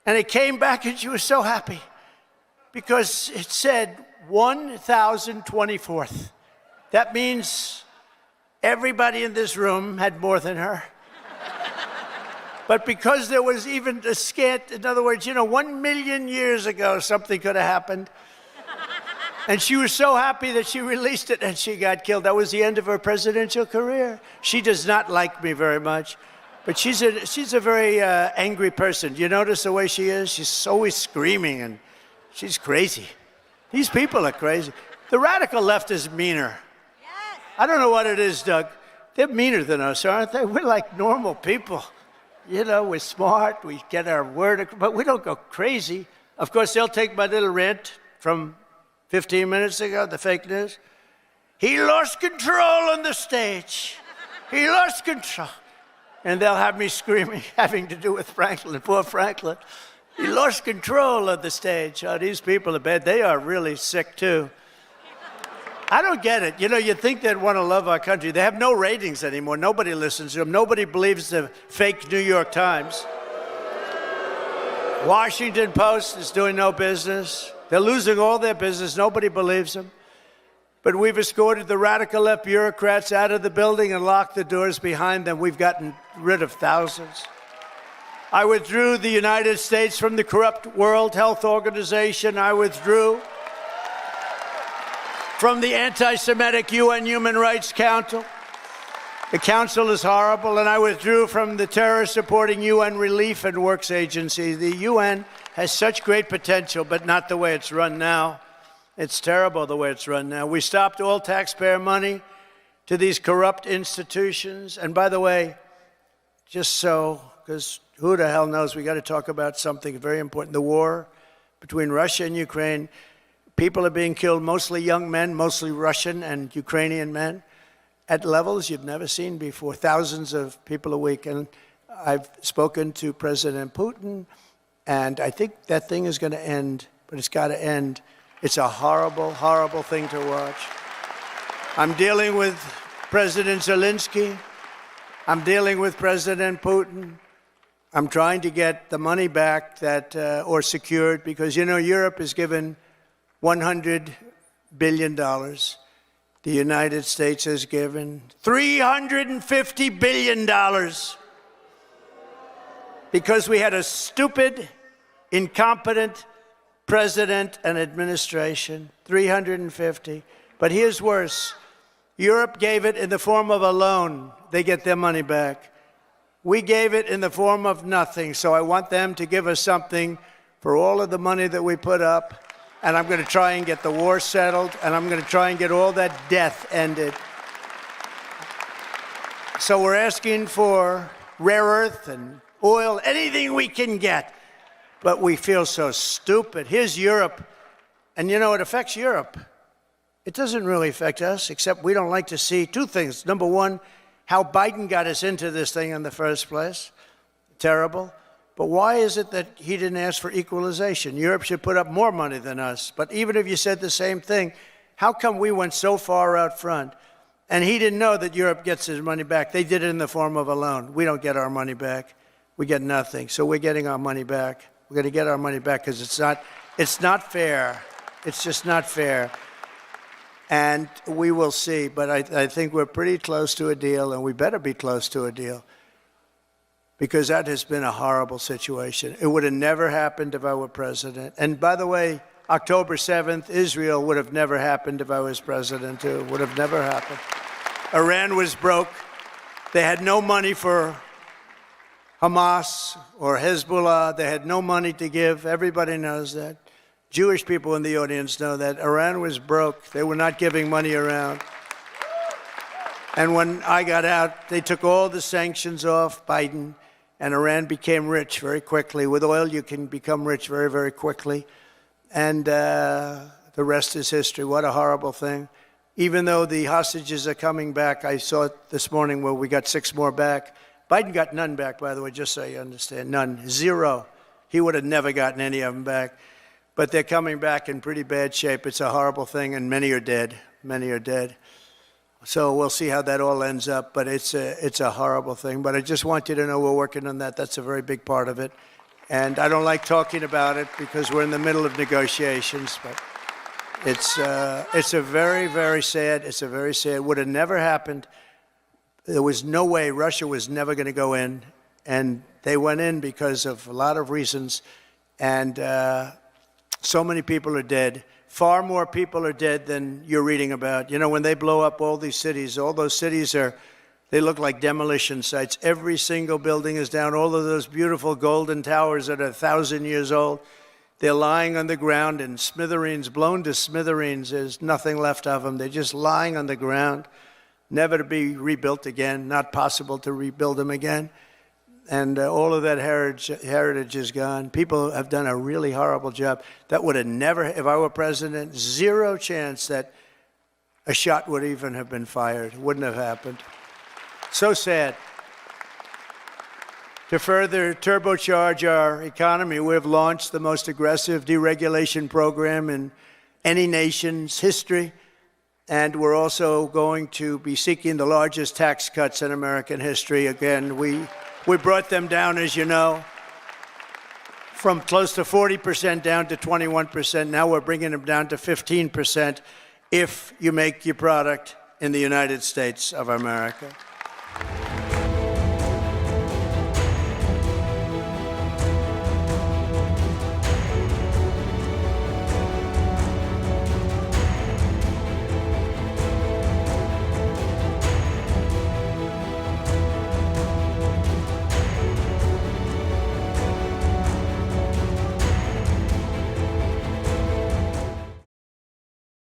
And it came back and she was so happy because it said 1,024th. That means everybody in this room had more than her. But because there was even a scant, in other words, 1 million years ago, something could have happened. And she was so happy that she released it and she got killed. That was the end of her presidential career. She does not like me very much, but she's a very angry person. You notice the way she is? She's always screaming and she's crazy. These people are crazy. The radical left is meaner. Yes. I don't know what it is, Doug. They're meaner than us, aren't they? We're like normal people. We're smart, we get our word, but we don't go crazy. Of course, they'll take my little rant from 15 minutes ago, the fake news. He lost control on the stage. He lost control. And they'll have me screaming, having to do with Franklin, poor Franklin. He lost control of the stage. Oh, these people are bad. They are really sick, too. I don't get it. You think they'd want to love our country. They have no ratings anymore. Nobody listens to them. Nobody believes the fake New York Times. Washington Post is doing no business. They're losing all their business. Nobody believes them. But we've escorted the radical left bureaucrats out of the building and locked the doors behind them. We've gotten rid of thousands. I withdrew the United States from the corrupt World Health Organization. I withdrew from the anti-Semitic UN Human Rights Council. The council is horrible, and I withdrew from the terror-supporting UN Relief and Works Agency. The UN has such great potential, but not the way it's run now. It's terrible the way it's run now. We stopped all taxpayer money to these corrupt institutions. And by the way, just so, because who the hell knows, we got to talk about something very important. The war between Russia and Ukraine. People are being killed, mostly young men, mostly Russian and Ukrainian men, at levels you've never seen before, thousands of people a week. And I've spoken to President Putin, and I think that thing is going to end, but it's got to end. It's a horrible, horrible thing to watch. I'm dealing with President Zelensky. I'm dealing with President Putin. I'm trying to get the money back or secured, because, Europe is given $100 billion. The United States has given $350 billion because we had a stupid, incompetent president and administration. 350. But here's worse. Europe gave it in the form of a loan. They get their money back. We gave it in the form of nothing. So I want them to give us something for all of the money that we put up. And I'm going to try and get the war settled, and I'm going to try and get all that death ended. So we're asking for rare earth and oil, anything we can get. But we feel so stupid. Here's Europe. And it affects Europe. It doesn't really affect us, except we don't like to see two things. Number one, how Biden got us into this thing in the first place. Terrible. But why is it that he didn't ask for equalization? Europe should put up more money than us. But even if you said the same thing, how come we went so far out front? And he didn't know that Europe gets his money back. They did it in the form of a loan. We don't get our money back. We get nothing. So we're getting our money back. We're going to get our money back because it's not fair. It's just not fair. And we will see. But I think we're pretty close to a deal, and we better be close to a deal, because that has been a horrible situation. It would have never happened if I were president. And by the way, October 7th, Israel would have never happened if I was president, too. Would have never happened. Iran was broke. They had no money for Hamas or Hezbollah. They had no money to give. Everybody knows that. Jewish people in the audience know that. Iran was broke. They were not giving money around. And when I got out, they took all the sanctions off Biden, and Iran became rich very quickly. With oil, you can become rich very, very quickly. And the rest is history. What a horrible thing. Even though the hostages are coming back, I saw it this morning where we got 6 more back. Biden got none back, by the way, just so you understand. None. 0. He would have never gotten any of them back. But they're coming back in pretty bad shape. It's a horrible thing, and many are dead. Many are dead. So we'll see how that all ends up, but it's a horrible thing. But I just want you to know we're working on that. That's a very big part of it. And I don't like talking about it because we're in the middle of negotiations, but it's a very, very sad, would have never happened. There was no way. Russia was never going to go in, and they went in because of a lot of reasons, and so many people are dead. Far more people are dead than you're reading about. You know, when they blow up all these cities, all those cities they look like demolition sites. Every single building is down. All of those beautiful golden towers that are 1,000 years old, they're lying on the ground in smithereens, blown to smithereens. There's nothing left of them. They're just lying on the ground, never to be rebuilt again, not possible to rebuild them again. And all of that heritage is gone. People have done a really horrible job. That would have never, if I were president, zero chance that a shot would even have been fired. It wouldn't have happened. So sad. To further turbocharge our economy, we've launched the most aggressive deregulation program in any nation's history. And we're also going to be seeking the largest tax cuts in American history. Again, we brought them down, as you know, from close to 40% down to 21%. Now we're bringing them down to 15% if you make your product in the United States of America.